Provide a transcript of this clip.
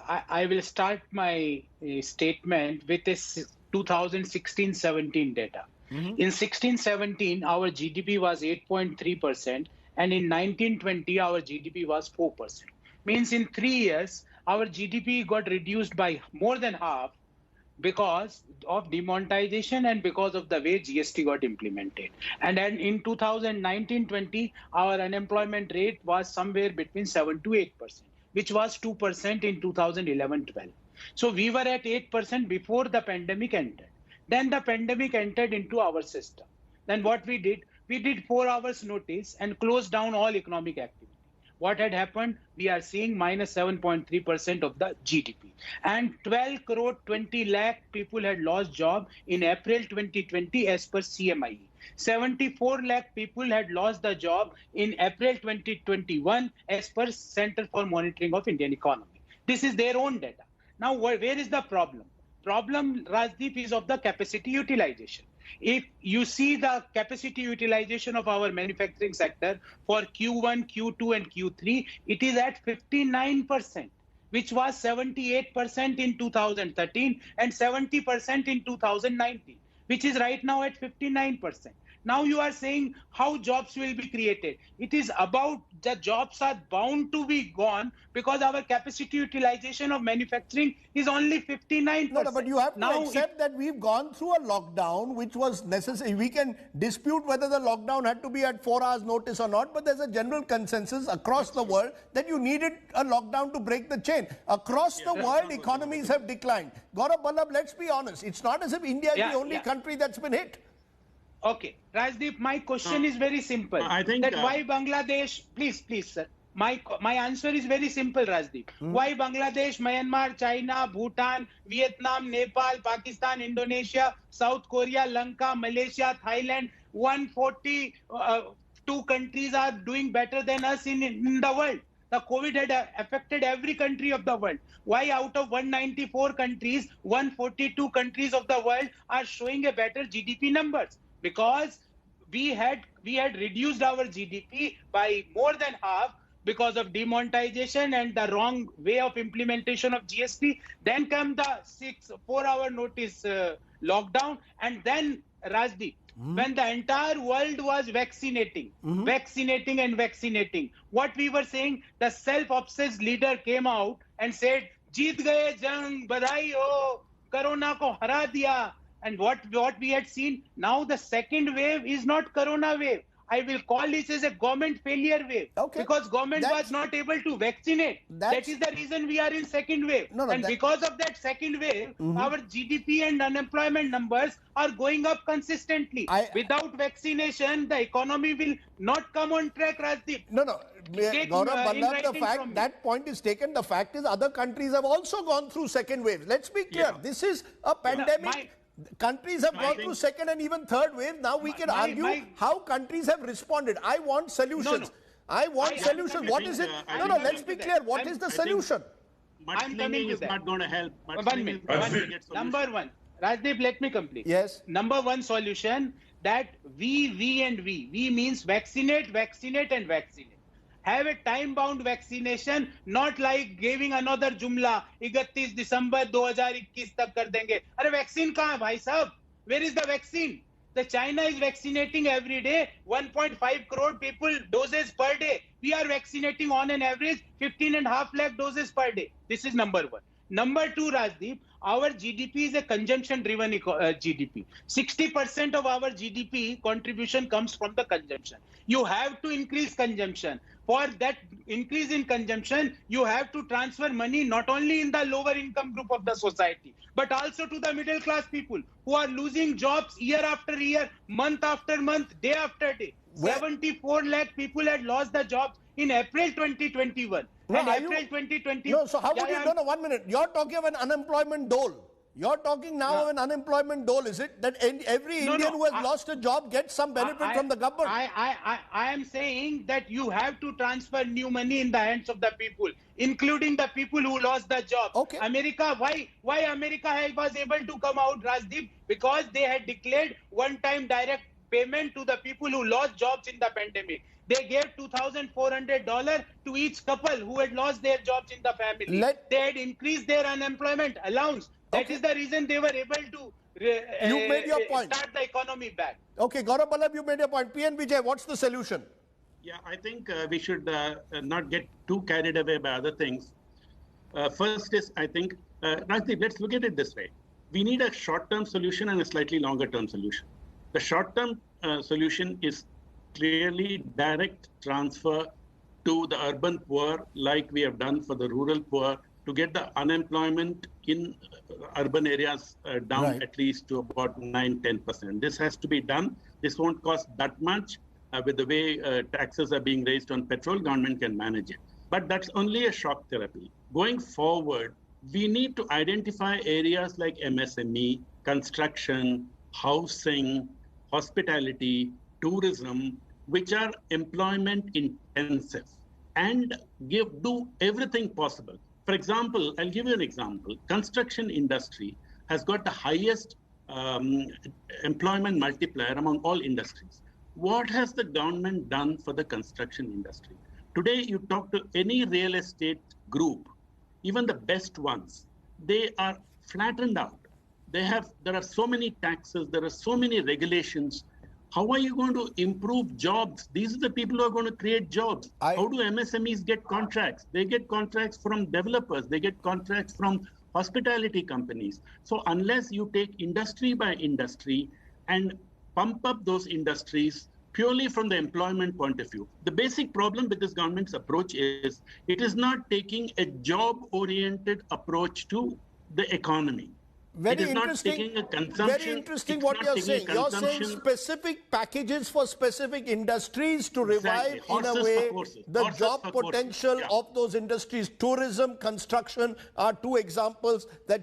I will start my statement with this 2016-17 data. Mhm. In 16-17, our GDP was 8.3%, and in 19-20, our GDP was 4%. Means in 3 years, our GDP got reduced by more than half because of demonetization and because of the way GST got implemented. And then in 2019-20, our unemployment rate was somewhere between 7 to 8%, which was 2% in 2011-12. So we were at 8% before the pandemic entered. Then the pandemic entered into our system. Then what we did 4 hours notice and closed down all economic activity. What had happened? We are seeing minus 7.3% of the GDP. And 12 crore 20 lakh people had lost job in April 2020 as per CMIE. 74 lakh people had lost the job in April 2021 as per Center for Monitoring of Indian Economy. This is their own data. Now, where is the problem? Problem, Rajdeep, is of the capacity utilization. If you see the capacity utilization of our manufacturing sector for Q1, Q2, and Q3, it is at 59%, which was 78% in 2013 and 70% in 2019, which is right now at 59%. Now you are saying how jobs will be created. It is about the jobs are bound to be gone because our capacity utilization of manufacturing is only 59%. No, but you have to now, accept that we've gone through a lockdown which was necessary. We can dispute whether the lockdown had to be at 4 hours notice or not, but there's a general consensus across the world that you needed a lockdown to break the chain. Across the world, economies have declined. Gourav Vallabh, let's be honest. It's not as if India is the only country that's been hit. Okay, Rajdeep, my question is very simple. I think that why Bangladesh, please, sir. My answer is very simple, Rajdeep. Why Bangladesh, Myanmar, China, Bhutan, Vietnam, Nepal, Pakistan, Indonesia, South Korea, Lanka, Malaysia, Thailand, 142 countries are doing better than us in the world? The COVID had affected every country of the world. Why out of 194 countries, 142 countries of the world are showing a better GDP numbers? Because we had reduced our GDP by more than half because of demonetization and the wrong way of implementation of GST. Then come the 4-hour notice lockdown, and then Rajdeep, when the entire world was vaccinating, what we were saying, the self-obsessed leader came out and said, "Jeet gaye jang, badhai ho, Corona ko hara diya." And what we had seen, now the second wave is not Corona wave. I will call this as a government failure wave. Okay. Because government was not able to vaccinate. That is the reason we are in second wave. Because of that second wave, our GDP and unemployment numbers are going up consistently. Without vaccination, the economy will not come on track, Rajdeep. Gourav Vallabh, that point is taken. The fact is other countries have also gone through second wave. Let's be clear. This is a pandemic. Countries have gone through second and even third wave. Now we can argue how countries have responded. I want solutions. I want solutions. What is it? Let's be clear. What is the solution? Mudslinging is not going to help. One minute. Number one. Rajdeep, let me complete. Yes. Number one solution, that we means vaccinate, and vaccinate. Have a time-bound vaccination, not like giving another jumla, 31 December 2021 tak kar denge. Are vaccine kahan hai, bhai sahab? Where is the vaccine? The China is vaccinating every day, 1.5 crore people, doses per day. We are vaccinating on an average 15.5 lakh doses per day. This is number one. Number two, Rajdeep, our GDP is a consumption-driven GDP. 60% of our GDP contribution comes from the consumption. You have to increase consumption. For that increase in consumption, you have to transfer money not only in the lower income group of the society, but also to the middle class people who are losing jobs year after year, month after month, day after day. 74 lakh people had lost the jobs in April 2021. And April 2020. No, so how would you? No, 1 minute. You're talking of an unemployment dole. You're talking now of an unemployment dole. Is it that every Indian who has lost a job gets some benefit from the government? I am saying that you have to transfer new money in the hands of the people, including the people who lost the job. Okay. America, why America was able to come out, Rajdeep? Because they had declared one-time direct payment to the people who lost jobs in the pandemic. They gave $2,400 to each couple who had lost their jobs in the family. They had increased their unemployment allowance. That is the reason they were able to you made your point. Start the economy back. Okay, Gourav Vallabh, you made your point. PN Vijay, what's the solution? Yeah, I think we should not get too carried away by other things. First is, I think, Rajdeep, let's look at it this way. We need a short-term solution and a slightly longer-term solution. The short-term solution is clearly direct transfer to the urban poor, like we have done for the rural poor, to get the unemployment in urban areas down at least to about 9-10%. This has to be done. This won't cost that much. With the way taxes are being raised on petrol, government can manage it. But that's only a shock therapy. Going forward, we need to identify areas like MSME, construction, housing, hospitality, tourism, which are employment intensive, and do everything possible. For example, I'll give you an example. Construction industry has got the highest employment multiplier among all industries. What has the government done for the construction industry? Today, you talk to any real estate group, even the best ones, they are flattened out. There are so many taxes, there are so many regulations. How are you going to improve jobs? These are the people who are going to create jobs. How do MSMEs get contracts? They get contracts from developers. They get contracts from hospitality companies. So unless you take industry by industry and pump up those industries purely from the employment point of view, the basic problem with this government's approach is it is not taking a job-oriented approach to the economy. Very interesting what you're saying. You're saying specific packages for specific industries to revive in a way the job potential of those industries. Tourism, construction are two examples that